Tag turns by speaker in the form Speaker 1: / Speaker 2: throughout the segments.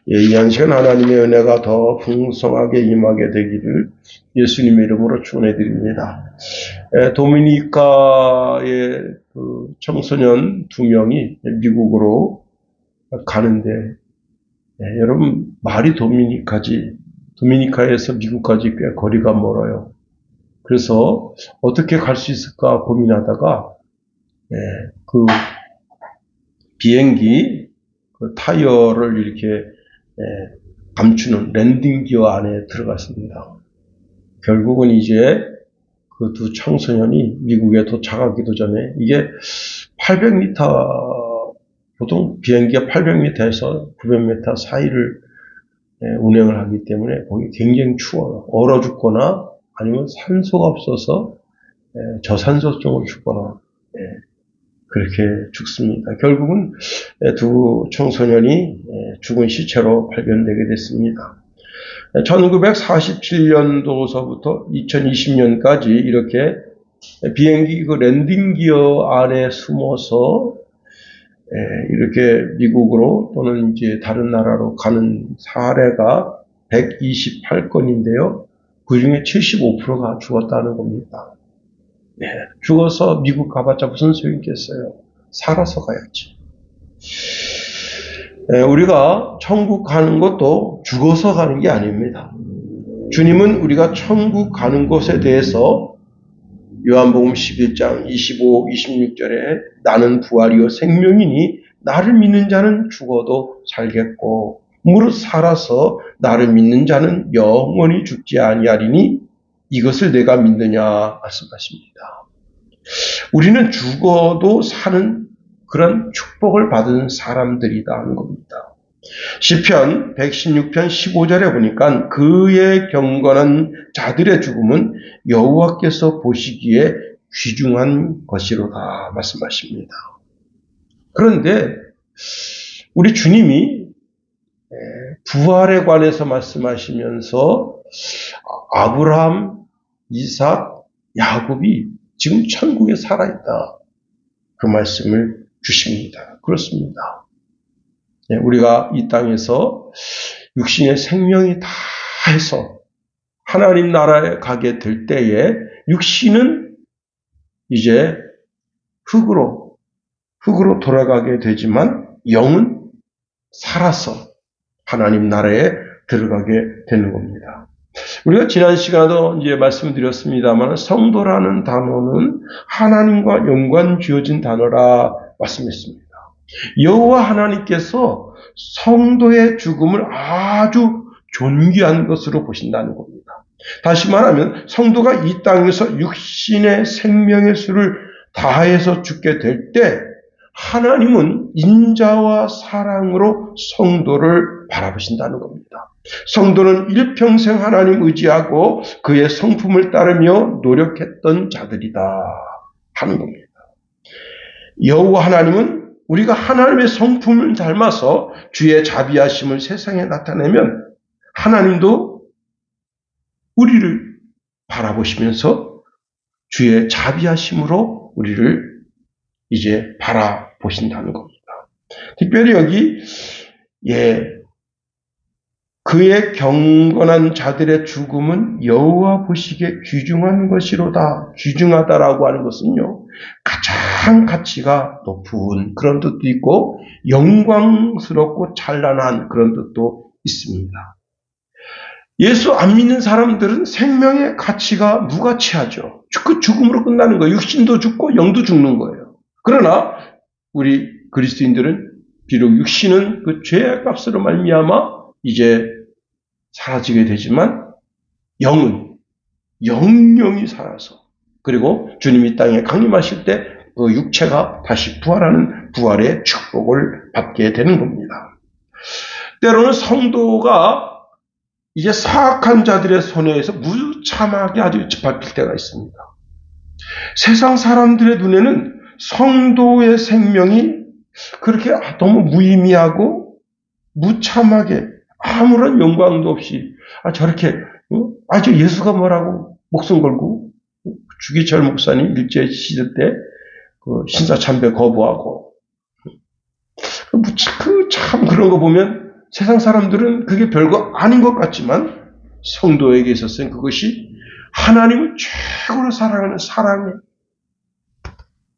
Speaker 1: 이 한 시간 하나님의 은혜가 더 풍성하게 임하게 되기를 예수님의 이름으로 축원해 드립니다. 도미니카의 그 청소년 2명이 미국으로 가는데, 여러분, 말이 도미니카에서 미국까지 꽤 거리가 멀어요. 그래서 어떻게 갈 수 있을까 고민하다가 그 비행기 그 타이어를 이렇게 감추는 랜딩 기어 안에 들어갔습니다. 결국은 이제 그 두 청소년이 미국에 도착하기도 전에, 이게 800m, 보통 비행기가 800m에서 900m 사이를 운행을 하기 때문에 거기 굉장히 추워요. 얼어 죽거나 아니면 산소가 없어서 저산소증으로 죽거나 그렇게 죽습니다. 결국은 두 청소년이 죽은 시체로 발견되게 됐습니다. 1947년도서부터 2020년까지 이렇게 비행기 그 랜딩 기어 안에 숨어서 이렇게 미국으로 또는 이제 다른 나라로 가는 사례가 128건인데요. 그 중에 75%가 죽었다는 겁니다. 죽어서 미국 가봤자 무슨 소용이 있겠어요? 살아서 가야지. 우리가 천국 가는 것도 죽어서 가는 게 아닙니다. 주님은 우리가 천국 가는 것에 대해서 요한복음 11장 25, 26절에 나는 부활이요 생명이니 나를 믿는 자는 죽어도 살겠고 무릇 살아서 나를 믿는 자는 영원히 죽지 아니하리니 이것을 내가 믿느냐 말씀하십니다. 우리는 죽어도 사는 그런 축복을 받은 사람들이다 하는 겁니다. 시편 116편 15절에 보니까 그의 경건한 자들의 죽음은 여호와께서 보시기에 귀중한 것이로다 말씀하십니다. 그런데 우리 주님이 부활에 관해서 말씀하시면서 아브라함, 이삭, 야곱이 지금 천국에 살아있다. 그 말씀을 주십니다. 그렇습니다. 우리가 이 땅에서 육신의 생명이 다 해서 하나님 나라에 가게 될 때에 육신은 이제 흙으로 돌아가게 되지만 영은 살아서 하나님 나라에 들어가게 되는 겁니다. 우리가 지난 시간에도 이제 말씀드렸습니다만 성도라는 단어는 하나님과 연관 지어진 단어라 말씀했습니다. 여호와 하나님께서 성도의 죽음을 아주 존귀한 것으로 보신다는 겁니다. 다시 말하면 성도가 이 땅에서 육신의 생명의 수를 다해서 죽게 될 때 하나님은 인자와 사랑으로 성도를 바라보신다는 겁니다. 성도는 일평생 하나님 의지하고 그의 성품을 따르며 노력했던 자들이다 하는 겁니다. 여호와 하나님은 우리가 하나님의 성품을 닮아서 주의 자비하심을 세상에 나타내면 하나님도 우리를 바라보시면서 주의 자비하심으로 우리를 이제 바라보신다는 겁니다. 특별히 여기 그의 경건한 자들의 죽음은 여호와 보시기에 귀중한 것이로다. 귀중하다라고 하는 것은요, 가장 가치가 높은 그런 뜻도 있고 영광스럽고 찬란한 그런 뜻도 있습니다. 예수 안 믿는 사람들은 생명의 가치가 무가치하죠. 그 죽음으로 끝나는 거예요. 육신도 죽고 영도 죽는 거예요. 그러나 우리 그리스도인들은 비록 육신은 그 죄의 값으로 말미암아 이제 사라지게 되지만 영은 영영이 살아서 그리고 주님이 땅에 강림하실 때 그 육체가 다시 부활하는 부활의 축복을 받게 되는 겁니다. 때로는 성도가 이제 사악한 자들의 손에 의해서 무참하게 아주 짓밟힐 때가 있습니다. 세상 사람들의 눈에는 성도의 생명이 그렇게 너무 무의미하고 무참하게 아무런 영광도 없이 저렇게 아주 예수가 뭐라고 목숨 걸고 주기철 목사님 일제 시대 때 그 신사참배 거부하고 참 그런 거 보면 세상 사람들은 그게 별거 아닌 것 같지만 성도에게 있어서는 그것이 하나님을 최고로 사랑하는 사랑의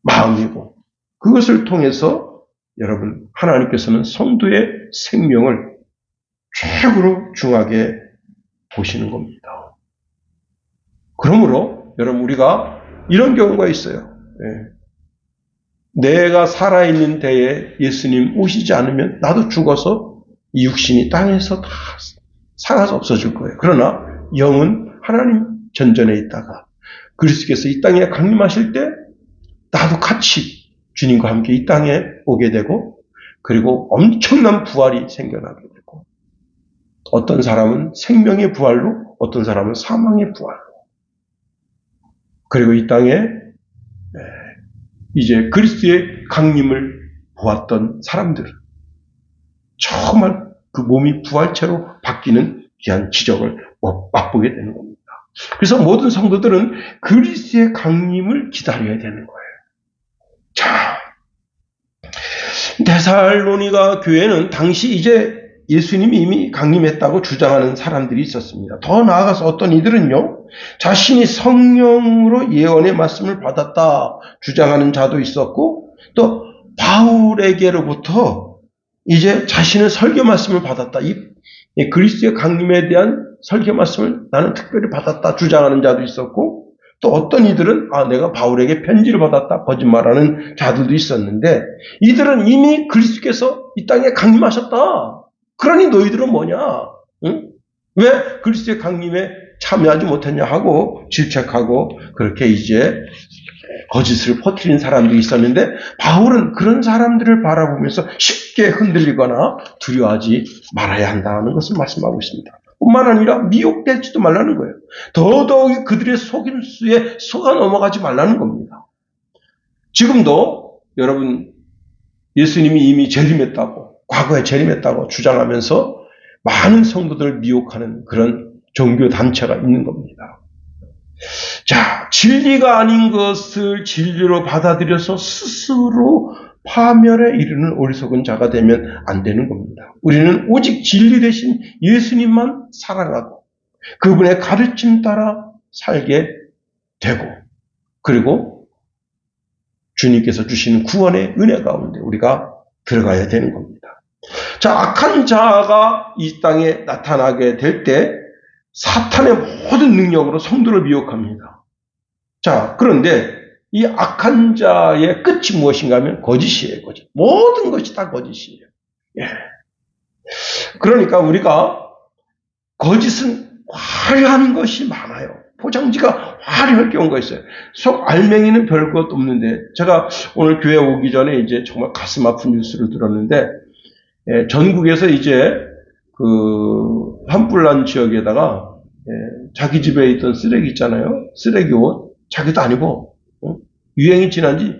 Speaker 1: 마음이고, 그것을 통해서 여러분 하나님께서는 성도의 생명을 최고로 중하게 보시는 겁니다. 그러므로 여러분 우리가 이런 경우가 있어요. 내가 살아있는 때에 예수님 오시지 않으면 나도 죽어서 이 육신이 땅에서 다 사라져 없어질 거예요. 그러나 영은 하나님 전전에 있다가 그리스도께서 이 땅에 강림하실 때 나도 같이 주님과 함께 이 땅에 오게 되고, 그리고 엄청난 부활이 생겨나게 되고, 어떤 사람은 생명의 부활로, 어떤 사람은 사망의 부활로, 그리고 이 땅에 이제 그리스도의 강림을 보았던 사람들은 정말 그 몸이 부활체로 바뀌는 귀한 기적을 맛보게 되는 겁니다. 그래서 모든 성도들은 그리스도의 강림을 기다려야 되는 거예요. 자, 데살로니가 교회는 당시 이제 예수님이 이미 강림했다고 주장하는 사람들이 있었습니다. 더 나아가서 어떤 이들은요, 자신이 성령으로 예언의 말씀을 받았다 주장하는 자도 있었고, 또 바울에게로부터 이제 자신은 설교 말씀을 받았다, 이 그리스도의 강림에 대한 설교 말씀을 나는 특별히 받았다 주장하는 자도 있었고, 또 어떤 이들은 내가 바울에게 편지를 받았다 거짓말하는 자들도 있었는데, 이들은 이미 그리스도께서 이 땅에 강림하셨다. 그러니 너희들은 뭐냐? 응? 왜 그리스도의 강림에 참여하지 못했냐 하고 질책하고 그렇게 이제 거짓을 퍼뜨린 사람들이 있었는데, 바울은 그런 사람들을 바라보면서 쉽게 흔들리거나 두려워하지 말아야 한다는 것을 말씀하고 있습니다. 뿐만 아니라 미혹되지도 말라는 거예요. 더더욱 그들의 속임수에 속아 넘어가지 말라는 겁니다. 지금도 여러분 예수님이 이미 재림했다고, 과거에 재림했다고 주장하면서 많은 성도들을 미혹하는 그런 종교단체가 있는 겁니다. 자, 진리가 아닌 것을 진리로 받아들여서 스스로 파멸에 이르는 어리석은 자가 되면 안 되는 겁니다. 우리는 오직 진리 대신 예수님만 사랑하고 그분의 가르침 따라 살게 되고, 그리고 주님께서 주시는 구원의 은혜 가운데 우리가 들어가야 되는 겁니다. 자, 악한 자가 이 땅에 나타나게 될 때 사탄의 모든 능력으로 성도를 미혹합니다. 자, 그런데 이 악한 자의 끝이 무엇인가 하면 거짓이에요. 거짓. 모든 것이 다 거짓이에요. 예. 그러니까 우리가 거짓은 화려한 것이 많아요. 포장지가 화려할 경우가 있어요. 속 알맹이는 별것 없는데, 제가 오늘 교회 오기 전에 이제 정말 가슴 아픈 뉴스를 들었는데, 전국에서 이제 그 산불난 지역에다가 자기 집에 있던 쓰레기 있잖아요. 쓰레기 옷, 자기도 아니고 유행이 지난 지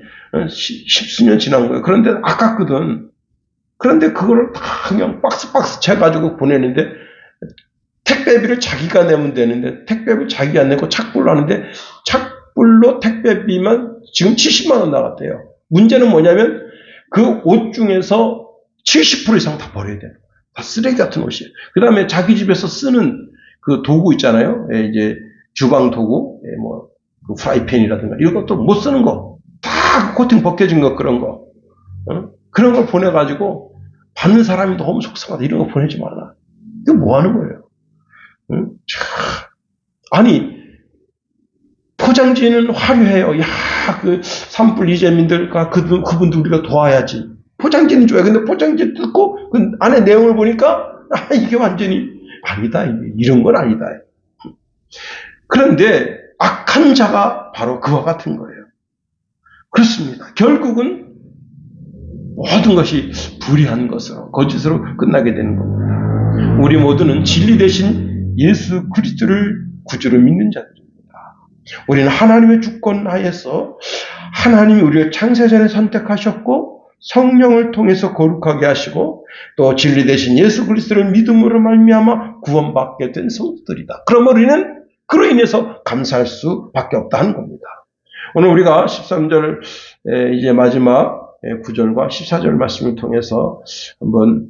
Speaker 1: 십수년 지난 거예요. 그런데 아깝거든. 그런데 그거를 다 그냥 박스 채가지고 보내는데, 택배비를 자기가 내면 되는데 택배비 자기가 안 내고 착불로 하는데, 착불로 택배비만 지금 70만 원 나갔대요. 문제는 뭐냐면 그 옷 중에서 70% 이상 다 버려야 돼요. 다 쓰레기 같은 옷이에요. 그 다음에 자기 집에서 쓰는 그 도구 있잖아요. 이제 주방 도구, 뭐 그 프라이팬이라든가 이런 것도 못 쓰는 거, 다 코팅 벗겨진 거, 그런 거, 그런 걸 보내가지고 받는 사람이 너무 속상하다. 이런 거 보내지 말라. 이거 뭐 하는 거예요? 아니, 포장지는 화려해요. 야, 그 산불 이재민들과 그분들 우리가 도와야지. 포장지는 좋아요. 근데 포장지 뜯고 그 안에 내용을 보니까 이게 완전히 아니다. 이런 건 아니다. 그런데 악한 자가 바로 그와 같은 거예요. 그렇습니다. 결국은 모든 것이 불의한 것으로, 거짓으로 끝나게 되는 겁니다. 우리 모두는 진리 대신 예수 그리스도를 구주로 믿는 자들입니다. 우리는 하나님의 주권 하에서 하나님이 우리를 창세전에 선택하셨고 성령을 통해서 거룩하게 하시고 또 진리 대신 예수 그리스도를 믿음으로 말미암아 구원받게 된 성도들이다. 그럼 우리는 그로 인해서 감사할 수밖에 없다는 겁니다. 오늘 우리가 13절 이제 마지막 9절과 14절 말씀을 통해서 한번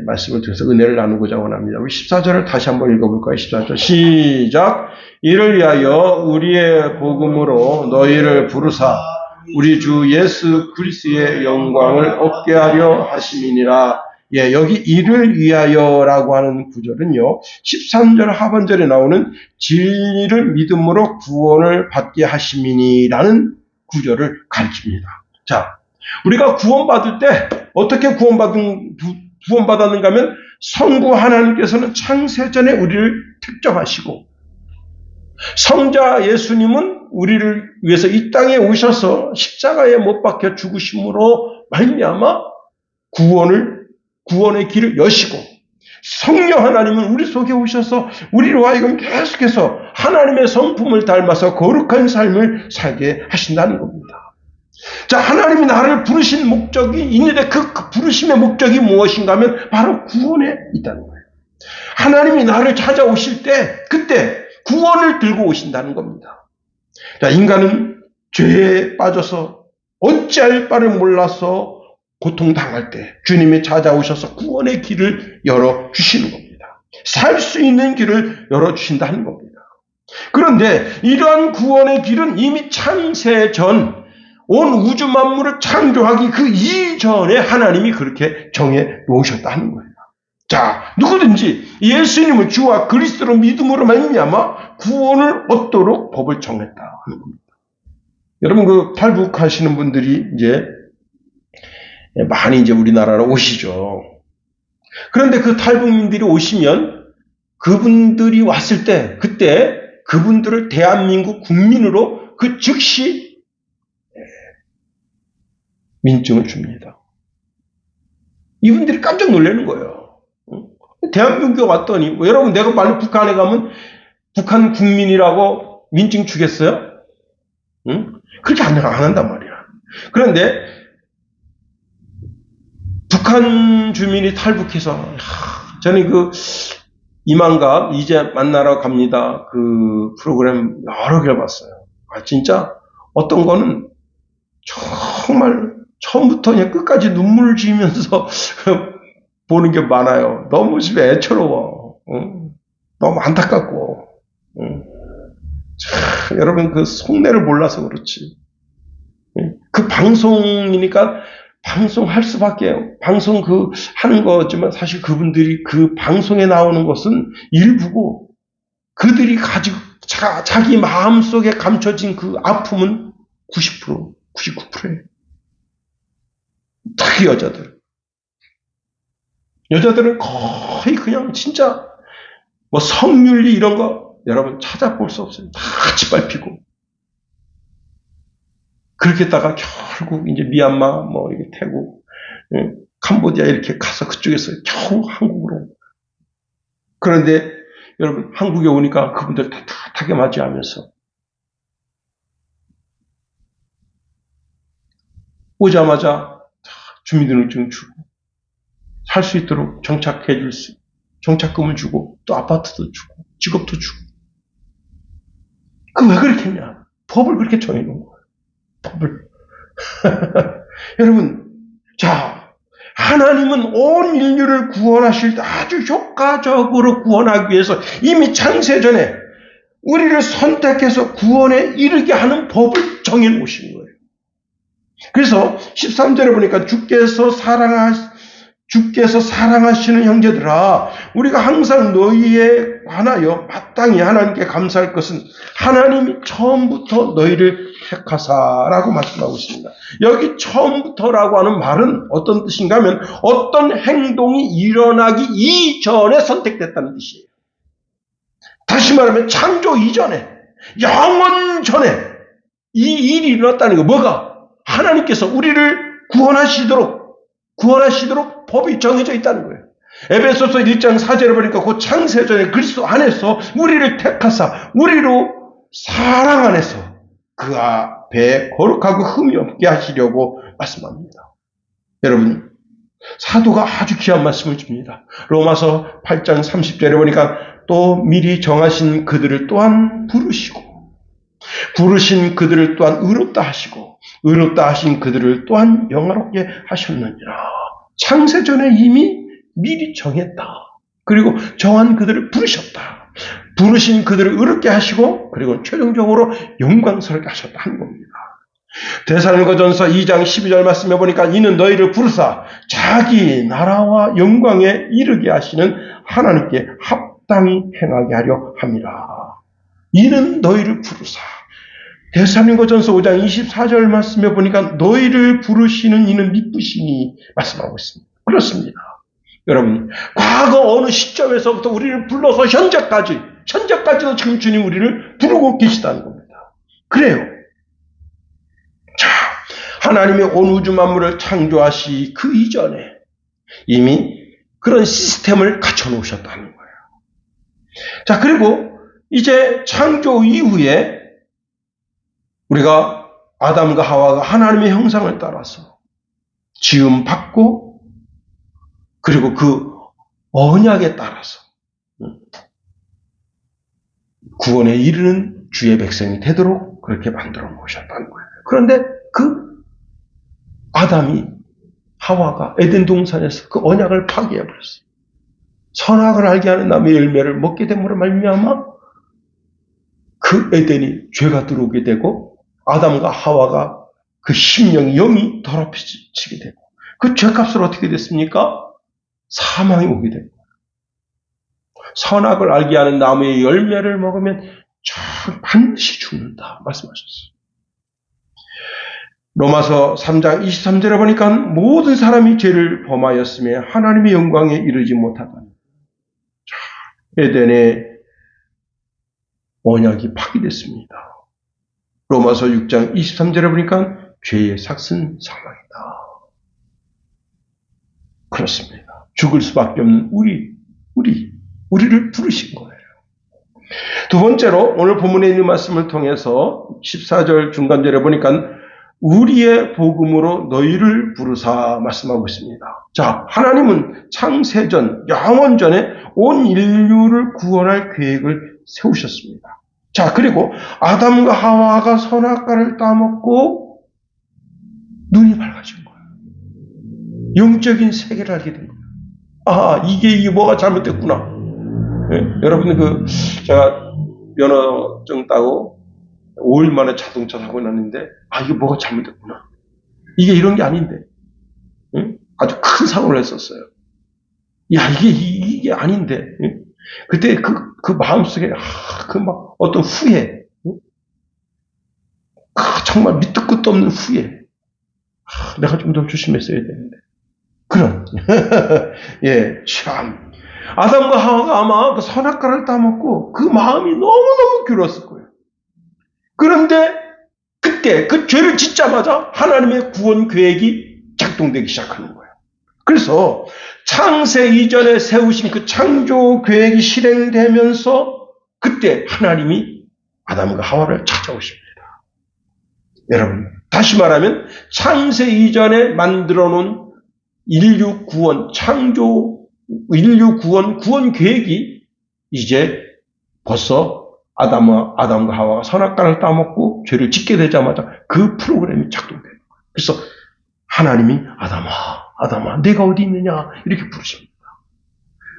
Speaker 1: 말씀을 통해서 은혜를 나누고자 원합니다. 우리 14절을 다시 한번 읽어볼까요? 14절 시작. 이를 위하여 우리의 복음으로 너희를 부르사 우리 주 예수 그리스도의 영광을 얻게 하려 하심이니라. 여기 이를 위하여라고 하는 구절은요, 13절 하반절에 나오는 진리를 믿음으로 구원을 받게 하심이니라는 구절을 가르칩니다. 자, 우리가 구원받을 때 어떻게 구원받았는가 하면 성부 하나님께서는 창세전에 우리를 택정하시고 성자 예수님은 우리를 위해서 이 땅에 오셔서 십자가에 못 박혀 죽으심으로 말미암아 구원의 길을 여시고 성령 하나님은 우리 속에 오셔서 우리로 하여금 계속해서 하나님의 성품을 닮아서 거룩한 삶을 살게 하신다는 겁니다. 자, 하나님이 나를 부르신 목적이 있는데 그 부르심의 목적이 무엇인가 하면 바로 구원에 있다는 거예요. 하나님이 나를 찾아오실 때 그때 구원을 들고 오신다는 겁니다. 자, 인간은 죄에 빠져서 어찌할 바를 몰라서 고통당할 때 주님이 찾아오셔서 구원의 길을 열어주시는 겁니다. 살 수 있는 길을 열어주신다는 겁니다. 그런데 이러한 구원의 길은 이미 창세 전 온 우주 만물을 창조하기 그 이전에 하나님이 그렇게 정해 놓으셨다는 거예요. 자, 누구든지 예수님을 주와 그리스도로 믿음으로 말미암아 구원을 얻도록 법을 정했다 하는 겁니다. 여러분, 그 탈북하시는 분들이 이제 많이 이제 우리나라로 오시죠. 그런데 그 탈북민들이 오시면 그분들이 왔을 때 그때 그분들을 대한민국 국민으로 그 즉시 민증을 줍니다. 이분들이 깜짝 놀라는 거예요. 대한민국에 왔더니 여러분, 내가 만약 북한에 가면 북한 국민이라고 민증 주겠어요? 응? 그렇게 안 한단 말이야. 그런데 북한 주민이 탈북해서 저는 그 이만갑 이제 만나러 갑니다. 그 프로그램 여러 개를 봤어요. 진짜 어떤 거는 정말 처음부터 그냥 끝까지 눈물을 지으면서 보는 게 많아요. 너무 집에 애처로워. 너무 안타깝고. 참, 여러분, 그 속내를 몰라서 그렇지. 그 방송이니까 방송할 수밖에, 방송 하는 거지만 사실 그분들이 그 방송에 나오는 것은 일부고 그들이 가지고 자기 마음속에 감춰진 그 아픔은 90%, 99%예요. 특히 여자들은 거의 그냥 진짜 뭐 성윤리 이런 거 여러분 찾아볼 수 없어요. 다 짓밟히고 그렇게 했다가 결국 이제 미얀마 뭐 이렇게 태국 캄보디아 이렇게 가서 그쪽에서 겨우 한국으로. 그런데 여러분, 한국에 오니까 그분들 따뜻하게 맞이하면서 오자마자 주민등록증 주고 살 수 있도록 정착해 줄 수, 정착금을 주고 또 아파트도 주고 직업도 주고. 그 왜 그렇게 했냐? 법을 그렇게 정해놓은 거예요. 법을. 여러분, 자, 하나님은 온 인류를 구원하실 때 아주 효과적으로 구원하기 위해서 이미 창세전에 우리를 선택해서 구원에 이르게 하는 법을 정해놓으신 거예요. 그래서 13절에 보니까 주께서 사랑하시는 형제들아, 우리가 항상 너희에 관하여 마땅히 하나님께 감사할 것은 하나님이 처음부터 너희를 택하사라고 말씀하고 있습니다. 여기 처음부터라고 하는 말은 어떤 뜻인가 하면 어떤 행동이 일어나기 이전에 선택됐다는 뜻이에요. 다시 말하면 창조 이전에, 영원 전에 이 일이 일어났다는 거. 뭐가? 하나님께서 우리를 구원하시도록 법이 정해져 있다는 거예요. 에베소서 1장 4절에 보니까 그 창세전에 그리스도 안에서 우리를 택하사 우리로 사랑 안에서 그 앞에 거룩하고 흠이 없게 하시려고 말씀합니다. 여러분, 사도가 아주 귀한 말씀을 줍니다. 로마서 8장 30절에 보니까 또 미리 정하신 그들을 또한 부르신 그들을 또한 의롭다 하시고 의롭다 하신 그들을 또한 영화롭게 하셨느니라. 창세전에 이미 미리 정했다. 그리고 정한 그들을 부르셨다. 부르신 그들을 의롭게 하시고 그리고 최종적으로 영광스럽게 하셨다 하는 겁니다. 데살로니가전서 2장 12절 말씀해 보니까 이는 너희를 부르사 자기 나라와 영광에 이르게 하시는 하나님께 합당히 행하게 하려 함이라. 이는 너희를 부르사. 데살로니가전서 5장 24절 말씀해 보니까 너희를 부르시는 이는 미쁘시니 말씀하고 있습니다. 그렇습니다. 여러분, 과거 어느 시점에서부터 우리를 불러서 현재까지도 지금 주님 우리를 부르고 계시다는 겁니다. 그래요. 자, 하나님이 온 우주 만물을 창조하시 그 이전에 이미 그런 시스템을 갖춰 놓으셨다는 거예요. 자, 그리고 이제 창조 이후에 우리가 아담과 하와가 하나님의 형상을 따라서 지음 받고 그리고 그 언약에 따라서 구원에 이르는 주의 백성이 되도록 그렇게 만들어 놓으셨다는 거예요. 그런데 그 아담이 하와가 에덴 동산에서 그 언약을 파괴해버렸어요. 선악을 알게 하는 나무의 열매를 먹게 됨으로 말미암아 그 에덴이 죄가 들어오게 되고 아담과 하와가 그 심령이 영이 더럽혀지게 되고 그 죄값을 어떻게 됐습니까? 사망이 오게 된 거예요. 선악을 알게 하는 나무의 열매를 먹으면 반드시 죽는다 말씀하셨어요. 로마서 3장 23절에 보니까 모든 사람이 죄를 범하였으며 하나님의 영광에 이르지 못하다니. 에덴의 언약이 파괴됐습니다. 로마서 6장 23절에 보니까 죄의 삭은 사망이다. 그렇습니다. 죽을 수밖에 없는 우리를 부르신 거예요. 두 번째로 오늘 본문에 있는 말씀을 통해서 14절 중간절에 보니까 우리의 복음으로 너희를 부르사 말씀하고 있습니다. 자, 하나님은 창세전, 영원전에 온 인류를 구원할 계획을 세우셨습니다. 자, 그리고 아담과 하와가 선악과를 따먹고 눈이 밝아진 거예요. 영적인 세계를 알게 된 거예요. 아, 이게 뭐가 잘못됐구나. 네? 여러분, 제가 면허증 따고 5일 만에 자동차 사고 났는데, 이게 뭐가 잘못됐구나. 이게 이런 게 아닌데. 응? 아주 큰 사고를 했었어요. 야, 이게 아닌데. 응? 그때 그 마음속에, 어떤 후회. 응? 정말 밑도 끝도 없는 후회. 내가 좀 더 조심했어야 되는데. 그런. 예, 참. 아담과 하와가 아마 그 선악과를 따먹고 그 마음이 너무너무 괴로웠을 거예요. 그런데 그때 그 죄를 짓자마자 하나님의 구원 계획이 작동되기 시작하는 거예요. 그래서 창세 이전에 세우신 그 창조 계획이 실행되면서 그때 하나님이 아담과 하와를 찾아오십니다. 여러분, 다시 말하면 창세 이전에 만들어 놓은 인류 구원, 인류 구원 계획이 이제 벌써 아담과 하와가 선악과를 따먹고 죄를 짓게 되자마자 그 프로그램이 작동되는 거예요. 그래서 하나님이 아담아, 내가 어디 있느냐 이렇게 부르십니다.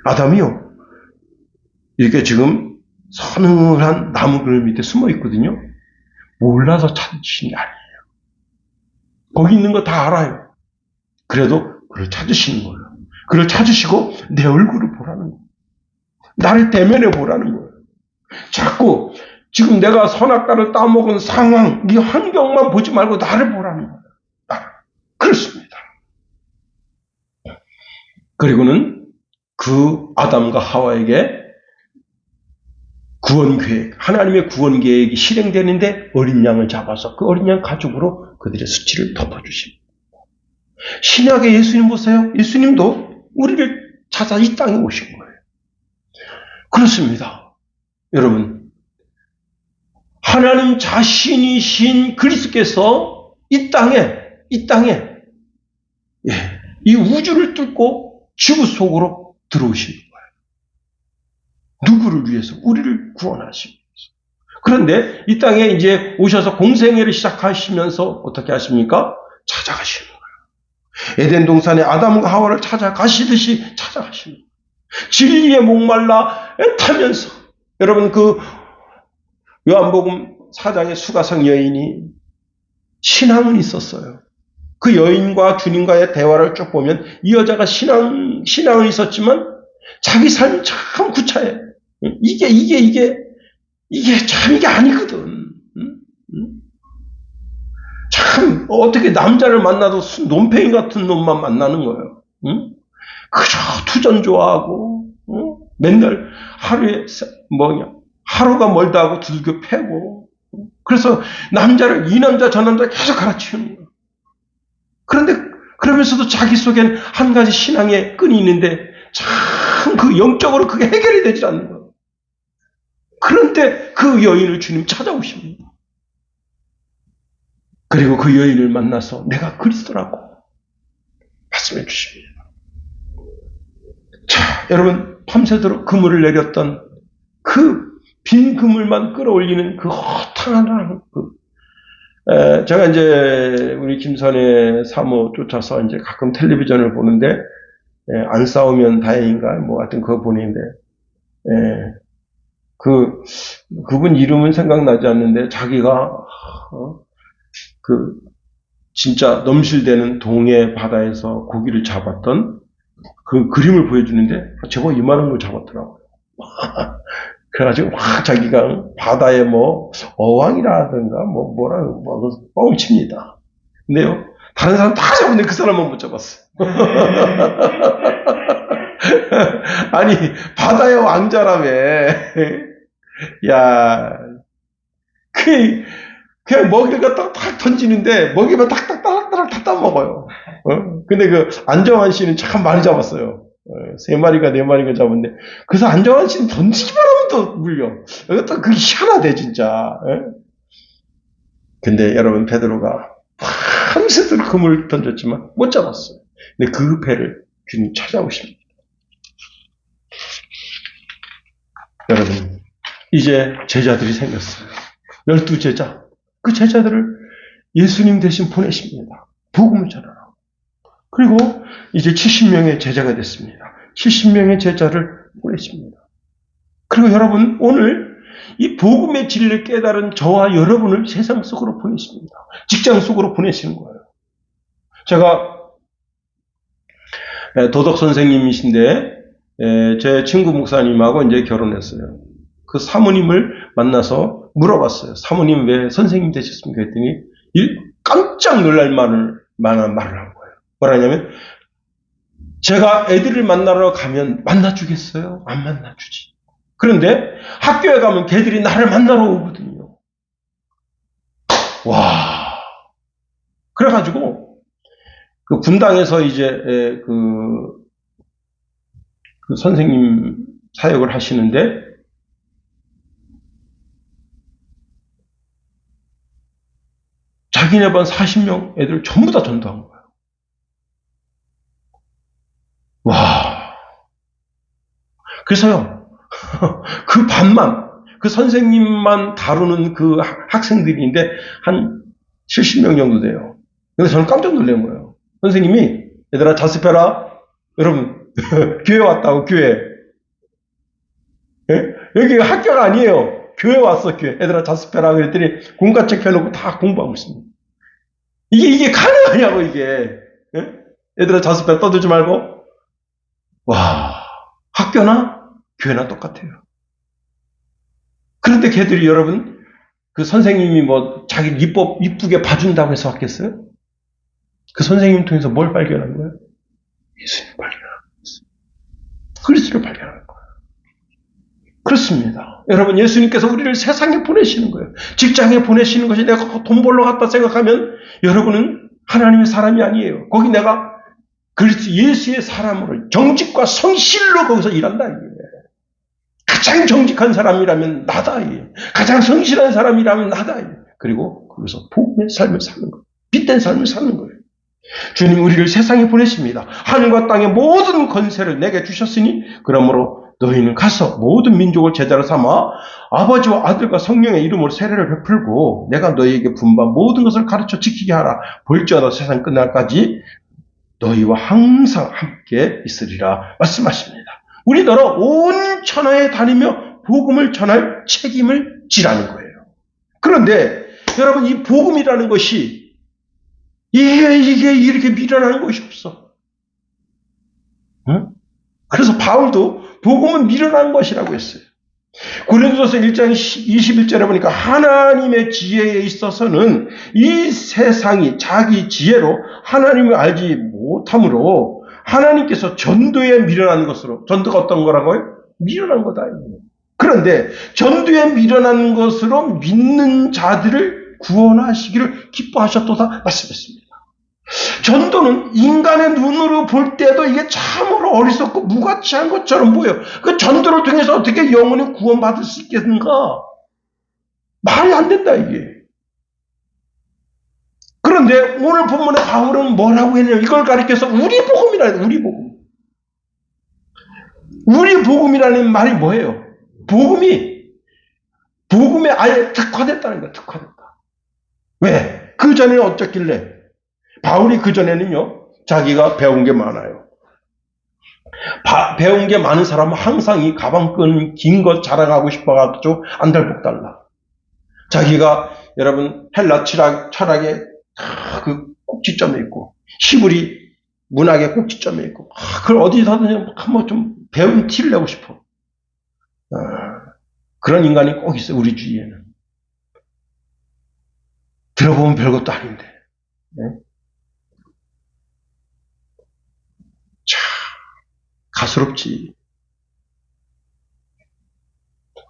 Speaker 1: 아담이요, 이렇게 지금 서늘한 나무 그늘 밑에 숨어 있거든요. 몰라서 찾으신 게 아니에요. 거기 있는 거 다 알아요. 그래도 그를 찾으시는 거예요. 그를 찾으시고 내 얼굴을 보라는 거예요. 나를 대면해 보라는 거예요. 자꾸 지금 내가 선악과를 따먹은 상황, 이 환경만 보지 말고 나를 보라는 거예요. 그렇습니다. 그리고는 그 아담과 하와에게 구원 계획, 하나님의 구원 계획이 실행되는데 어린 양을 잡아서 그 어린 양 가죽으로 그들의 수치를 덮어주십니다. 신약의 예수님 보세요. 예수님도 우리를 찾아 이 땅에 오신 거예요. 그렇습니다. 여러분, 하나님 자신이신 그리스도께서 이 땅에 이 우주를 뚫고 지구 속으로 들어오신 거예요. 누구를 위해서? 우리를 구원하시기 위해서. 그런데 이 땅에 이제 오셔서 공생애를 시작하시면서 어떻게 하십니까? 찾아가시는 거예요. 에덴 동산에 아담과 하와를 찾아가시듯이 찾아가십니다. 진리에 목말라 애타면서 여러분 그 요한복음 4장의 수가성 여인이 신앙은 있었어요. 그 여인과 주님과의 대화를 쭉 보면 이 여자가 신앙은 있었지만 자기 삶이 참 구차해. 이게 참 이게 아니거든. 참 어떻게 남자를 만나도 논팽이 같은 놈만 만나는 거예요. 그저 투전 좋아하고 맨날 하루가 멀다 하고 두들겨 패고 그래서 남자를 이 남자 저 남자 계속 갈아치우는 거예요. 그런데 그러면서도 자기 속엔 한 가지 신앙의 끈이 있는데 참 그 영적으로 그게 해결이 되지 않는 거예요. 그런데 그 여인을 주님 찾아오십니다. 그리고 그 여인을 만나서 내가 그리스도라고 말씀해 주십니다. 자, 여러분 밤새도록 그물을 내렸던 그 빈 그물만 끌어올리는 그 허탕한 제가 이제 우리 김선의 사모 쫓아서 이제 가끔 텔레비전을 보는데 안 싸우면 다행인가 뭐 하여튼 그거 보는데 그분 이름은 생각나지 않는데 자기가 진짜 넘실대는 동해 바다에서 고기를 잡았던 그 그림을 보여주는데 제법 이만한 걸 잡았더라고요. 그래가지고 막 자기가 바다에 뭐 어왕이라든가 뭐라고 뻥칩니다. 근데요 다른 사람 다 잡았는데 그 사람만 못 잡았어. 아니 바다의 왕자라며. 야, 그냥 먹이를 갖다가 탁 던지는데 먹이만 딱딱딱딱 다 따먹어요. 근데 그 안정환 씨는 참 많이 잡았어요. 3마리가 4마리가 잡았는데 그래서 안정환 씨는 던지기만 하면 또 물려. 이것도 그게 희한하대 진짜. 근데 여러분 베드로가 밤새도록 그물을 던졌지만 못 잡았어요. 근데 그 배를 주님 찾아오십니다. 여러분 이제 제자들이 생겼어요. 12제자. 그 제자들을 예수님 대신 보내십니다. 복음을 전하라고. 그리고 이제 70명의 제자가 됐습니다. 70명의 제자를 보내십니다. 그리고 여러분 오늘 이 복음의 진리를 깨달은 저와 여러분을 세상 속으로 보내십니다. 직장 속으로 보내시는 거예요. 제가 도덕 선생님이신데 제 친구 목사님하고 이제 결혼했어요. 그 사모님을 만나서 물어봤어요. 사모님 왜 선생님 되셨습니까? 했더니 깜짝 놀랄 만한 말을 한 거예요. 뭐라냐면 제가 애들을 만나러 가면 만나주겠어요? 안 만나주지. 그런데 학교에 가면 걔들이 나를 만나러 오거든요. 와. 그래가지고 그 분당에서 이제 그 선생님 사역을 하시는데 자기네 반 40명 애들 전부 다 전도한 거예요. 와. 그래서요, 그 반만, 그 선생님만 다루는 그 학생들인데 한 70명 정도 돼요. 근데 저는 깜짝 놀란 거예요. 선생님이 얘들아 자습해라. 여러분 교회 왔다고 교회. 예? 여기가 학교가 아니에요. 교회 왔어 교회. 얘들아 자습해라. 그랬더니 공과책 펴놓고 다 공부하고 있습니다. 이게 가능하냐고 이게. 예? 얘들아 자습해 떠들지 말고. 와, 학교나 교회나 똑같아요. 그런데 걔들이 여러분 그 선생님이 뭐 자기 입법 이쁘게 봐준다고 해서 왔겠어요? 그 선생님 통해서 뭘 발견한 거예요? 예수님 발견한 거예요. 그리스도를 발견한 거예요. 그렇습니다. 여러분 예수님께서 우리를 세상에 보내시는 거예요. 직장에 보내시는 것이 내가 돈 벌러 갔다 생각하면 여러분은 하나님의 사람이 아니에요. 거기 내가 그리스도 예수의 사람으로 정직과 성실로 거기서 일한다. 가장 정직한 사람이라면 나다. 가장 성실한 사람이라면 나다. 그리고 거기서 복음의 삶을 사는 거예요. 빛된 삶을 사는 거예요. 주님 우리를 세상에 보내십니다. 하늘과 땅의 모든 권세를 내게 주셨으니 그러므로 너희는 가서 모든 민족을 제자로 삼아 아버지와 아들과 성령의 이름으로 세례를 베풀고 내가 너희에게 분부한 모든 것을 가르쳐 지키게 하라. 볼지어다 세상 끝날까지 너희와 항상 함께 있으리라 말씀하십니다. 우리더러 온 천하에 다니며 복음을 전할 책임을 지라는 거예요. 그런데 여러분, 이 복음이라는 것이 이게 이렇게 미련한 것이 없어. 응? 그래서 바울도 복음은 미련한 것이라고 했어요. 고린도서 1장 21절에 보니까 하나님의 지혜에 있어서는 이 세상이 자기 지혜로 하나님을 알지 못하므로 하나님께서 전도에 미련한 것으로, 전도가 어떤 거라고요? 미련한 거다. 그런데 전도에 미련한 것으로 믿는 자들을 구원하시기를 기뻐하셨도다 말씀했습니다. 전도는 인간의 눈으로 볼 때도 이게 참으로 어리석고 무가치한 것처럼 보여요. 그 전도를 통해서 어떻게 영혼이 구원받을 수 있겠는가? 말이 안 된다, 이게. 그런데 오늘 본문에 바울은 뭐라고 했냐면 이걸 가리켜서 우리 복음이라는, 우리 복음. 우리 복음이라는 말이 뭐예요? 복음에 아예 특화됐다는 거야, 특화됐다. 왜? 그 전에는 어쩌길래? 바울이 그 전에는요, 자기가 배운 게 많아요. 배운 게 많은 사람은 항상 이 가방끈 긴 것 자랑하고 싶어가지고 안달복달나. 자기가 여러분 헬라 철학의 그 꼭지점에 있고 히브리 문학의 꼭지점에 있고 그걸 어디서든 한번 좀 배운 티를 내고 싶어. 그런 인간이 꼭 있어요, 우리 주위에는. 들어보면 별것도 아닌데. 네? 참 가스럽지.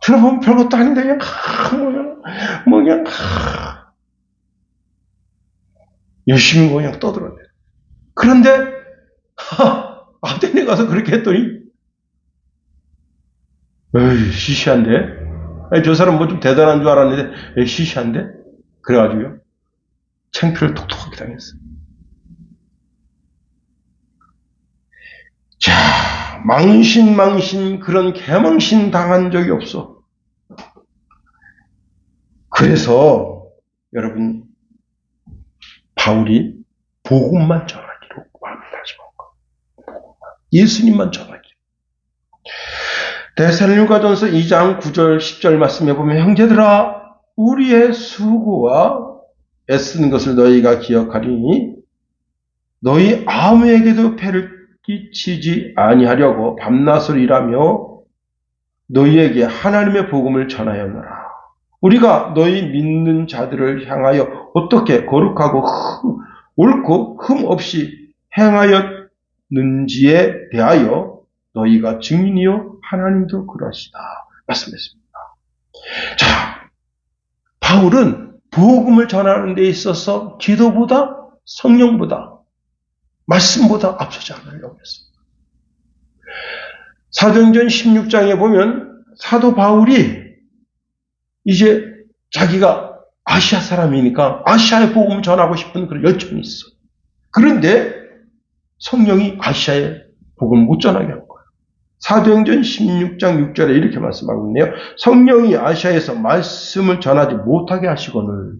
Speaker 1: 들어보면 별것도 아닌데 그냥 그냥 열심히 그냥 떠들어내. 그런데 아테네 가서 그렇게 했더니 에이, 시시한데? 저 사람 뭐 좀 대단한 줄 알았는데 에이, 시시한데? 그래가지고요, 창피를 톡톡하게 당했어요. 자, 망신 그런 개망신 당한 적이 없어. 그래서 여러분, 바울이 복음만 전하기로 말합니다. 예수님만 전하기로. 데살로니가전서 2장 9절 10절 말씀해 보면 형제들아 우리의 수고와 애쓰는 것을 너희가 기억하리니 너희 아무에게도 폐를 끼치지 아니하려고 밤낮을 일하며 너희에게 하나님의 복음을 전하였노라. 우리가 너희 믿는 자들을 향하여 어떻게 거룩하고 옳고 흠 없이 행하였는지에 대하여 너희가 증인이요 하나님도 그러시다 말씀했습니다. 자, 바울은 복음을 전하는 데 있어서 기도보다 성령보다 말씀보다 앞서지 않으려고 했습니다. 사도행전 16장에 보면 사도 바울이 이제 자기가 아시아 사람이니까 아시아의 복음을 전하고 싶은 그런 열정이 있어. 그런데 성령이 아시아의 복음을 못 전하게 한 거예요. 사도행전 16장 6절에 이렇게 말씀하고 있네요. 성령이 아시아에서 말씀을 전하지 못하게 하시거늘.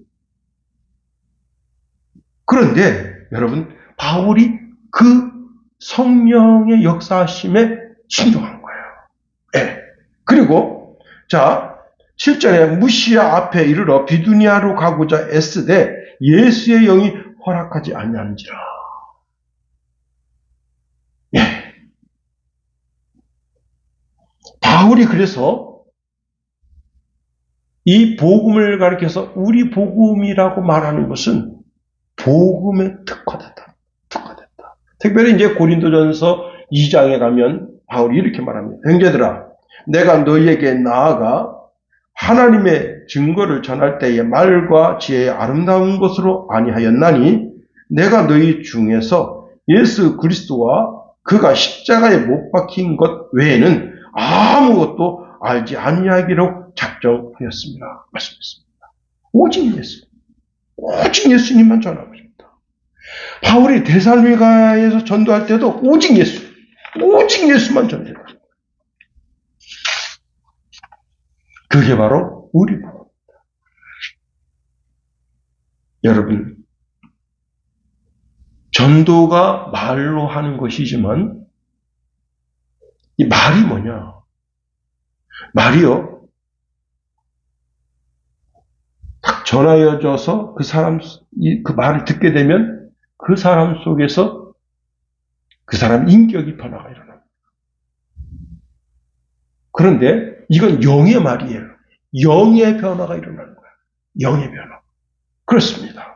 Speaker 1: 그런데 여러분, 바울이 그 성령의 역사하심에 순종한 거예요. 네. 그리고 자 7절에 무시아 앞에 이르러 비두니아로 가고자 애쓰되 예수의 영이 허락하지 아니한지라. 예. 바울이 그래서 이 복음을 가리켜서 우리 복음이라고 말하는 것은 복음에 특화됐다. 특별히 이제 고린도전서 2장에 가면 바울이 이렇게 말합니다. 형제들아, 내가 너희에게 나아가 하나님의 증거를 전할 때에 말과 지혜의 아름다운 것으로 아니하였나니 내가 너희 중에서 예수 그리스도와 그가 십자가에 못 박힌 것 외에는 아무것도 알지 아니하기로 작정하였습니다. 말씀했습니다. 오직 예수님만 전하고 싶다. 바울이 데살로니가에서 전도할 때도 오직 예수만 전했다. 그게 바로 우리 복음입니다. 여러분, 전도가 말로 하는 것이지만 이 말이 뭐냐? 말이요. 딱 전하여져서 그 사람, 그 말을 듣게 되면 그 사람 속에서 그 사람 인격이 변화가 일어납니다. 그런데 이건 영의 말이에요. 영의 변화가 일어나는 거예요. 영의 변화. 그렇습니다.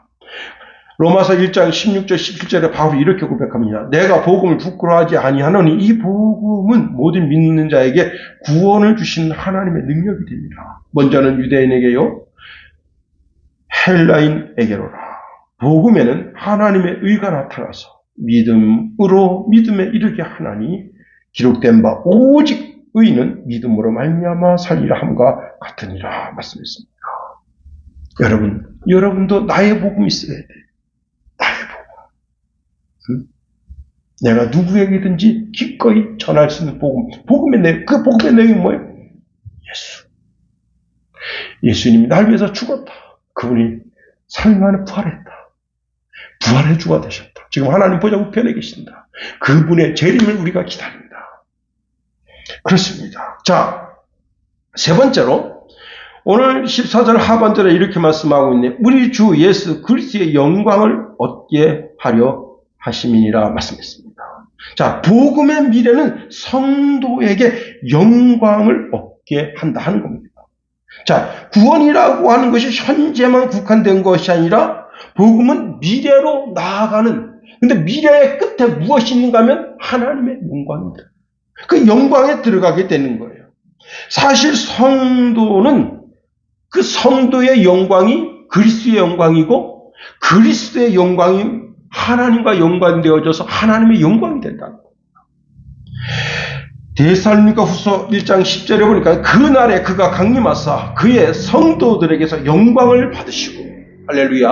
Speaker 1: 로마서 1장 16절 17절에 바울이 이렇게 고백합니다. 내가 복음을 부끄러워하지 아니하노니 이 복음은 모든 믿는 자에게 구원을 주신 하나님의 능력이 됩니다. 먼저는 유대인에게요, 헬라인에게로라. 복음에는 하나님의 의가 나타나서 믿음으로 믿음에 이르게 하나니 기록된 바 오직 의는 믿음으로 말미암아 살리라 함과 같으니라 말씀했습니다. 여러분도 나의 복음이 있어야 돼. 나의 복음. 내가 누구에게든지 기꺼이 전할 수 있는 복음. 복음의 내용, 그 복음의 내용이 뭐예요? 예수. 예수님이 날 위해서 죽었다. 그분이 삶 안에 부활했다. 부활의 주가 되셨다. 지금 하나님 보좌 우편에 계신다. 그분의 재림을 우리가 기다립니다. 그렇습니다. 자, 세 번째로 오늘 14절 하반절에 이렇게 말씀하고 있네. 우리 주 예수 그리스도의 영광을 얻게 하려 하심이니라 말씀했습니다. 자, 복음의 미래는 성도에게 영광을 얻게 한다 하는 겁니다. 자, 구원이라고 하는 것이 현재만 국한된 것이 아니라 복음은 미래로 나아가는, 근데 미래의 끝에 무엇이 있는가 하면 하나님의 영광입니다. 그 영광에 들어가게 되는 거예요. 사실 성도는 그 성도의 영광이 그리스도의 영광이고 그리스도의 영광이 하나님과 연관되어져서 하나님의 영광이 된다는 거예요. 데살로니가 후서 1장 10절에 보니까 그날에 그가 강림하사 그의 성도들에게서 영광을 받으시고, 할렐루야,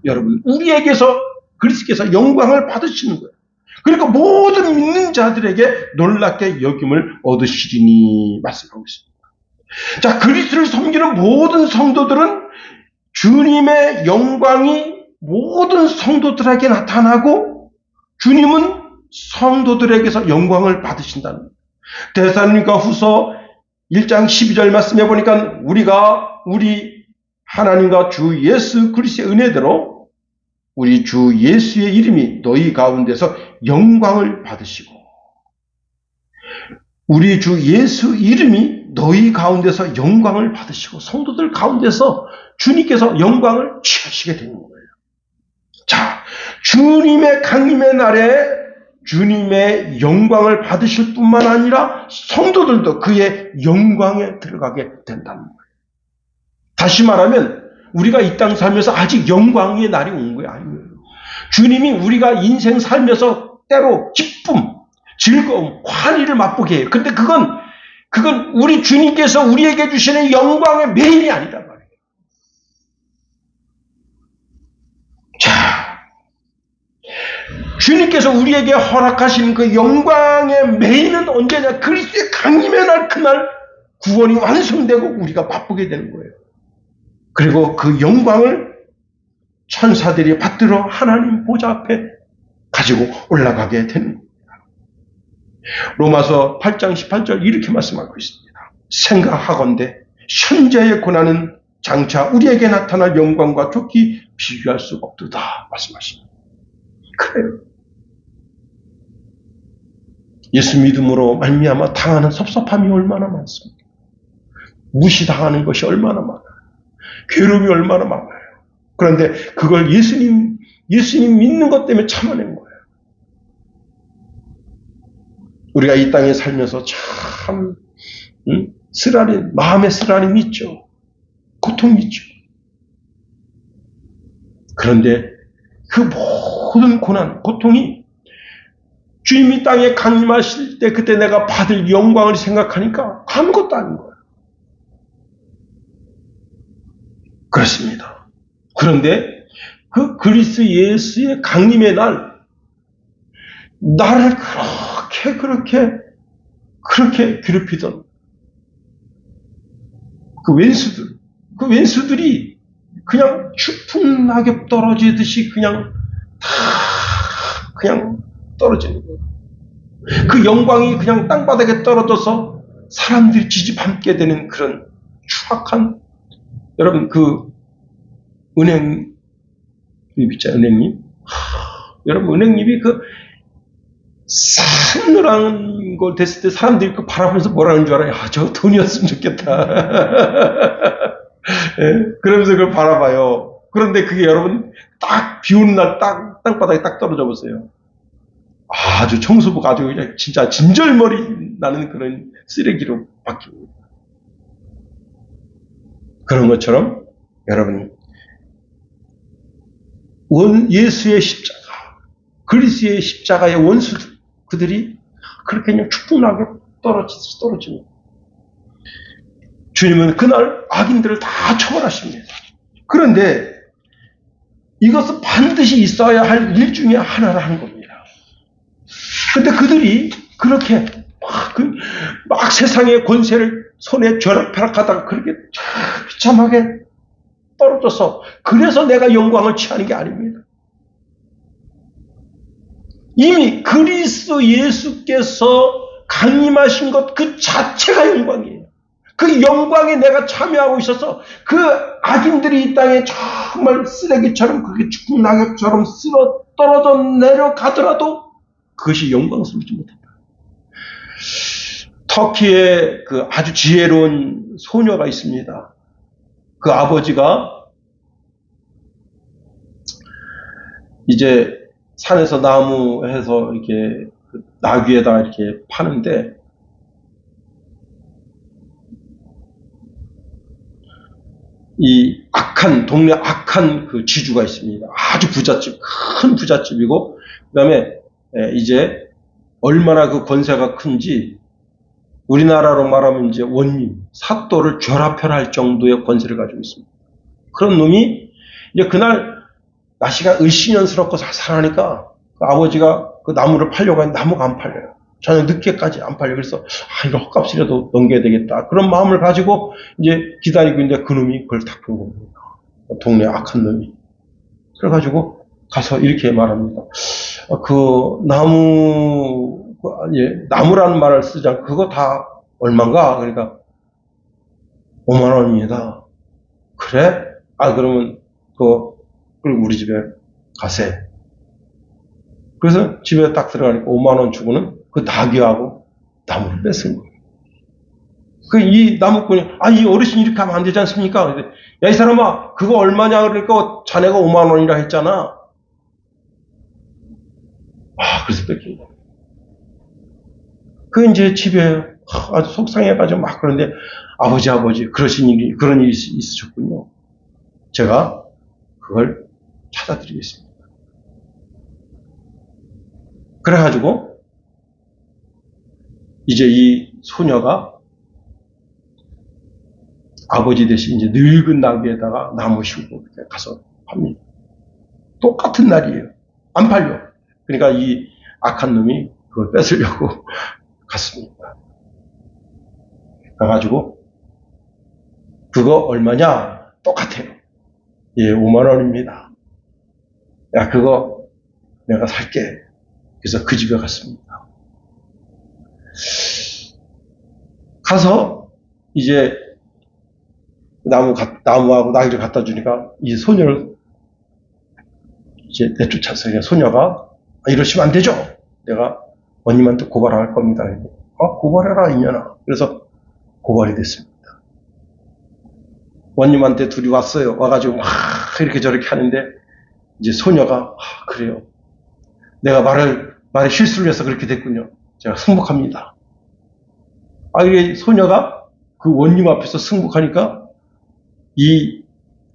Speaker 1: 여러분, 우리에게서 그리스도께서 영광을 받으시는 거예요. 그러니까 모든 믿는 자들에게 놀랍게 여김을 얻으시리니 말씀하고 있습니다. 자, 그리스도를 섬기는 모든 성도들은 주님의 영광이 모든 성도들에게 나타나고 주님은 성도들에게서 영광을 받으신다는 거예요. 데살로니가 후서 1장 12절 말씀해 보니까 우리 하나님과 주 예수 그리스도의 은혜대로 우리 주 예수의 이름이 너희 가운데서 영광을 받으시고, 우리 주 예수 이름이 너희 가운데서 영광을 받으시고 성도들 가운데서 주님께서 영광을 취하시게 되는 거예요. 자, 주님의 강림의 날에 주님의 영광을 받으실 뿐만 아니라 성도들도 그의 영광에 들어가게 된다는 거예요. 다시 말하면 우리가 이 땅 살면서 아직 영광의 날이 온 거예요. 아니에요. 주님이 우리가 인생 살면서 때로 기쁨, 즐거움, 환희를 맛보게 해요. 근데 그건 우리 주님께서 우리에게 주시는 영광의 매일이 아니다 말이에요. 자, 주님께서 우리에게 허락하신 그 영광의 매일은 언제냐? 그리스도의 강림의 날, 그날 구원이 완성되고 우리가 맛보게 되는 거예요. 그리고 그 영광을 천사들이 받들어 하나님 보좌 앞에 가지고 올라가게 되는 겁니다. 로마서 8장 18절 이렇게 말씀하고 있습니다. 생각하건대 현재의 고난은 장차 우리에게 나타날 영광과 좋게 비교할 수 없도다 말씀하십니다. 그래요. 예수 믿음으로 말미암아 당하는 섭섭함이 얼마나 많습니까? 무시당하는 것이 얼마나 많아요. 괴로움이 얼마나 많아요. 그런데 그걸 예수님 믿는 것 때문에 참아낸 거예요. 우리가 이 땅에 살면서 참 마음의 쓰라림이 있죠. 고통이 있죠. 그런데 그 모든 고난, 고통이 주님이 땅에 강림하실 때 그때 내가 받을 영광을 생각하니까 아무것도 아닌 거예요. 그렇습니다. 그런데 그 그리스도 예수의 강림의 날, 나를 그렇게 괴롭히던 그 왼수들이 그냥 추풍 낙엽 떨어지듯이 그냥 다 그냥 떨어지는 거예요. 그 영광이 그냥 땅바닥에 떨어져서 사람들이 지지밟게 되는 그런 추악한, 여러분 그 은행잎 있잖아요. 은행잎. 여러분 은행잎이 그 싸늘한 걸 됐을 때 사람들이 그 바라보면서 뭐라는 줄 알아요? 저 돈이었으면 좋겠다. 예? 그러면서 그걸 바라봐요. 그런데 그게 여러분 딱 비 오는 날 딱 땅바닥에 딱 떨어져 보세요. 아주 청소부가 아주 진짜 진절머리 나는 그런 쓰레기로 바뀝니다. 그런 것처럼 여러분 예수의 십자가, 그리스도의 십자가의 원수들, 그들이 그렇게 그냥 축복나게 떨어집니다. 주님은 그날 악인들을 다 처벌하십니다. 그런데 이것은 반드시 있어야 할 일 중에 하나라는 겁니다. 근데 그들이 그렇게 막 세상의 권세를 손에 쥐락펴락하다가 그렇게 비참하게 떨어져서 그래서 내가 영광을 취하는 게 아닙니다. 이미 그리스도 예수께서 강림하신 것 그 자체가 영광이에요. 그 영광에 내가 참여하고 있어서 그 악인들이 이 땅에 정말 쓰레기처럼 그렇게 죽은 낙엽처럼 쓸어 떨어져 내려가더라도 그것이 영광스럽지 못한다. 터키에 그 아주 지혜로운 소녀가 있습니다. 그 아버지가 이제 산에서 나무 해서 이렇게 나귀에다 이렇게 파는데 이 동네 악한 그 지주가 있습니다. 아주 부잣집, 큰 부잣집이고, 그 다음에 이제 얼마나 그 권세가 큰지 우리나라로 말하면 이제 원님, 사또를 결합할 정도의 권세를 가지고 있습니다. 그런 놈이 이제 그날 날씨가 을씨년스럽고 살살하니까 그 아버지가 그 나무를 팔려고 하는데 나무가 안 팔려요. 저녁 늦게까지 안 팔려. 그래서 이거 헛값이라도 넘겨야 되겠다. 그런 마음을 가지고 이제 기다리고 있는데 그 놈이 그걸 탁 본 겁니다. 동네 악한 놈이. 그래가지고 가서 이렇게 말합니다. 그 나무라는 말을 쓰지 않고 그거 다 얼마인가? 그러니까 5만 원입니다. 그래? 그러면 그리고 우리 집에 가세. 그래서 집에 딱 들어가니까 5만 원 주고는 그 나귀하고 나무를 뺏은 거예요. 이 나무꾼이, 이 어르신이 이렇게 하면 안 되지 않습니까? 근데, 야, 이 사람아, 그거 얼마냐? 그러니까 자네가 5만 원이라 했잖아. 그래서 뺏긴 거예요. 이제 집에 아주 속상해가지고 막 그런데, 아버지, 그런 일이 있으셨군요. 제가 그걸 찾아드리겠습니다. 그래가지고, 이제 이 소녀가 아버지 대신 이제 늙은 나귀에다가 나무 싣고 가서 팝니다. 똑같은 날이에요. 안 팔려. 그러니까 이 악한 놈이 그걸 뺏으려고 갔습니다. 가가지고 그거 얼마냐? 똑같아요. 5만 원입니다. 야, 그거 내가 살게. 그래서 그 집에 갔습니다. 가서 이제 나무하고 나귀를 갖다 주니까 이 소녀를 이제 내쫓았어요. 그러니까 소녀가 이러시면 안 되죠. 내가 원님한테 고발할 겁니다. 고발해라 이년아. 그래서 고발이 됐습니다. 원님한테 둘이 왔어요. 와가지고 막 이렇게 저렇게 하는데 이제 소녀가 그래요. 내가 말에 실수를 해서 그렇게 됐군요. 제가 승복합니다. 이게 소녀가 그 원님 앞에서 승복하니까 이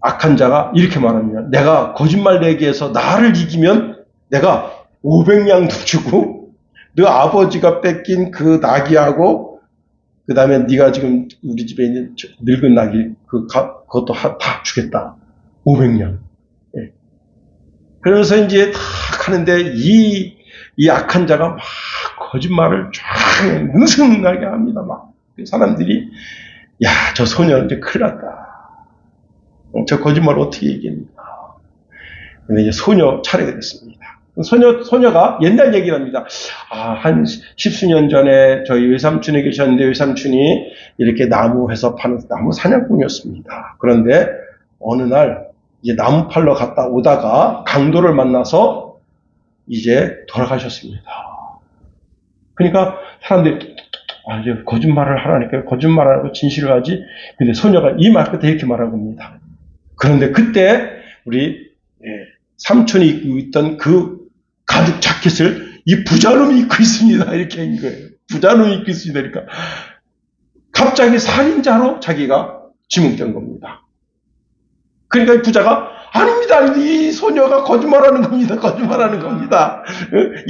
Speaker 1: 악한 자가 이렇게 말합니다. 내가 거짓말 내기 해서 나를 이기면 내가 500냥도 주고 너 아버지가 뺏긴 그 나귀하고 그 다음에 네가 지금 우리 집에 있는 늙은 나귀 그것도 다 주겠다. 500냥. 예. 그러면서 이제 다 하는데 이 악한 자가 막 거짓말을 쫙 능승하게 합니다. 막 사람들이 야, 저 소녀는 이제 큰일 났다. 저 거짓말 어떻게 이깁니까? 근데 이제 소녀 차례가 됐습니다. 소녀가 옛날 얘기를 합니다. 한 십수년 전에 저희 외삼촌에 계셨는데 외삼촌이 이렇게 나무 해서 파는 나무 사냥꾼이었습니다. 그런데 어느 날 이제 나무 팔러 갔다 오다가 강도를 만나서 이제 돌아가셨습니다. 그러니까 사람들이 이제 거짓말을 하라니까 거짓말 안 하고 진실을 하지. 근데 소녀가 이 말 끝에 이렇게 말한 겁니다. 그런데 그때 우리 삼촌이 입고 있던 그 가죽 자켓을 이 부자놈이 입고 있습니다. 이렇게 한 거예요. 부자놈이 입고 있습니다. 그러니까 갑자기 살인자로 자기가 지목된 겁니다. 그러니까 이 부자가 아닙니다. 이 소녀가 거짓말하는 겁니다. 거짓말하는 겁니다.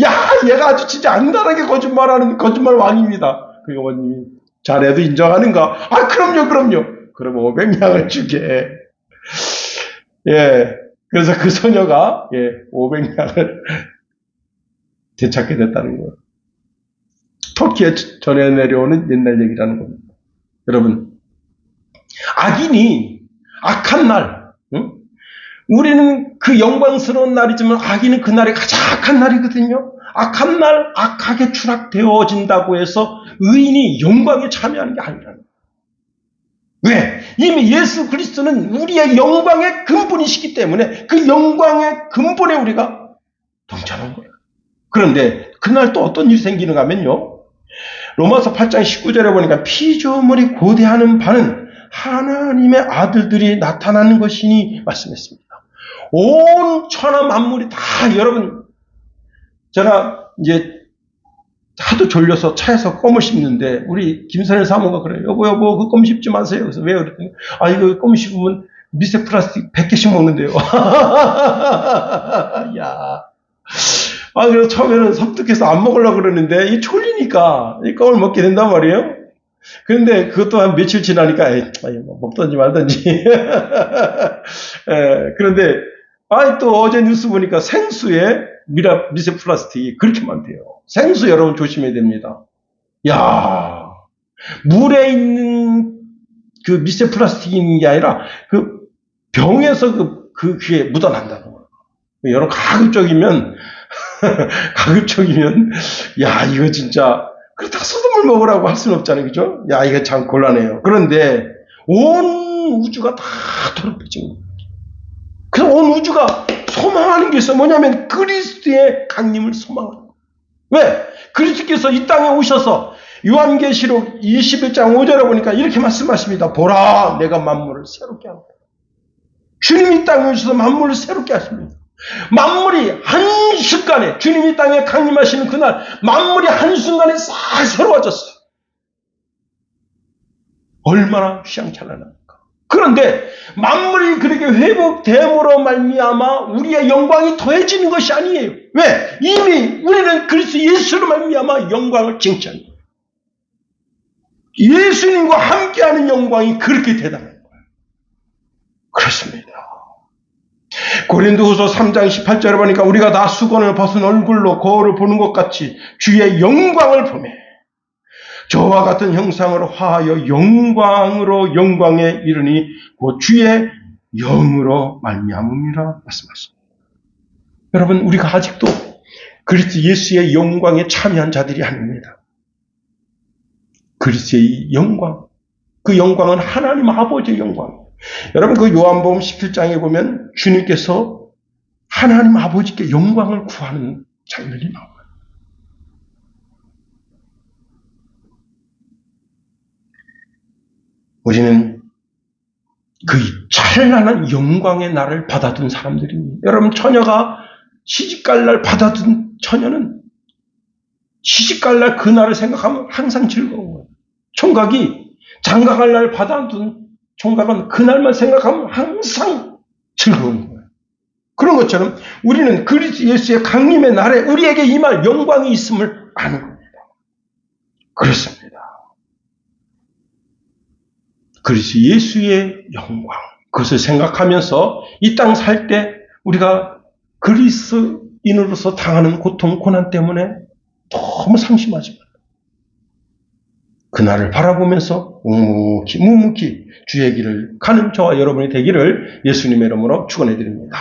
Speaker 1: 야, 얘가 아주 진짜 악랄하게 거짓말 왕입니다. 그 어머님이 자네도 인정하는가? 그럼요. 그럼 500냥을 주게. 그래서 그 소녀가 500냥을 되찾게 됐다는 거예요. 터키에 전해 내려오는 옛날 얘기라는 겁니다. 여러분, 악인이 악한 날, 우리는 그 영광스러운 날이지만 악인은 그 날이 가장 악한 날이거든요. 악한 날 악하게 추락되어진다고 해서 의인이 영광에 참여하는 게 아니라는 거예요. 왜? 이미 예수 그리스도는 우리의 영광의 근본이시기 때문에 그 영광의 근본에 우리가 동참한 거예요. 그런데 그날 또 어떤 일이 생기는가 하면요. 로마서 8장 19절에 보니까 피조물이 고대하는 바는 하나님의 아들들이 나타나는 것이니 말씀했습니다. 온 천하 만물이 다 여러분, 제가 이제 하도 졸려서 차에서 껌을 씹는데 우리 김선일 사모가 그래요. 여보 그 껌 씹지 마세요. 그래서 왜요? 그랬더니 이거 껌 씹으면 미세 플라스틱 100개씩 먹는데요. 야. 그래서 처음에는 섬뜩해서 안 먹으려고 그러는데 이 졸리니까 이 껌을 먹게 된단 말이에요. 그런데 그것도 한 며칠 지나니까 먹든지 말든지. 그런데 또 어제 뉴스 보니까 생수에 미세 플라스틱이 그렇게 많대요. 생수 여러분 조심해야 됩니다. 야, 물에 있는 그 미세 플라스틱이 있는 게 아니라 그 병에서 그게 묻어난다는 거예요. 여러분 가급적이면 야, 이거 진짜 그렇다고 소금을 먹으라고 할 수는 없잖아요. 그죠? 야, 이거 참 곤란해요. 그런데 온 우주가 다 더럽혀진 거예요. 그래서 온 우주가 소망하는 게 있어요. 뭐냐면 그리스도의 강림을 소망하는 거예요. 왜? 그리스도께서 이 땅에 오셔서 요한계시록 21장 5절에 보니까 이렇게 말씀하십니다. 보라, 내가 만물을 새롭게 한다. 주님이 이 땅에 오셔서 만물을 새롭게 하십니다. 만물이 한순간에 주님이 땅에 강림하시는 그날 만물이 한순간에 싹 새로워졌어요. 얼마나 휘황찬란합니까? 그런데 만물이 그렇게 회복됨으로 말미암아 우리의 영광이 더해지는 것이 아니에요. 왜? 이미 우리는 그리스도 예수로 말미암아 영광을 쟁취한 거예요. 예수님과 함께하는 영광이 그렇게 대단한 거예요. 그렇습니다. 고린도후서 3장 18절에 보니까 우리가 다 수건을 벗은 얼굴로 거울을 보는 것 같이 주의 영광을 보매 저와 같은 형상으로 화하여 영광으로 영광에 이르니 곧 주의 영으로 말미암음이라 말씀하십니다. 여러분, 우리가 아직도 그리스도 예수의 영광에 참여한 자들이 아닙니다. 그리스도의 영광, 그 영광은 하나님 아버지의 영광. 여러분, 그 요한복음 17장에 보면 주님께서 하나님 아버지께 영광을 구하는 장면이 나와요. 우리는 그 찬란한 영광의 날을 받아둔 사람들입니다. 여러분, 처녀가 시집갈 날 받아둔 처녀는 시집갈 날 그 날을 생각하면 항상 즐거워요. 총각이 장가갈 날 받아둔 총각은 그날만 생각하면 항상 즐거운 거예요. 그런 것처럼 우리는 그리스도 예수의 강림의 날에 우리에게 임할 영광이 있음을 아는 겁니다. 그렇습니다. 그리스도 예수의 영광, 그것을 생각하면서 이 땅 살 때 우리가 그리스도인으로서 당하는 고통, 고난 때문에 너무 상심하지 말아요. 그날을 바라보면서 묵묵히 주의 길을 가는 저와 여러분이 되기를 예수님의 이름으로 축원해 드립니다.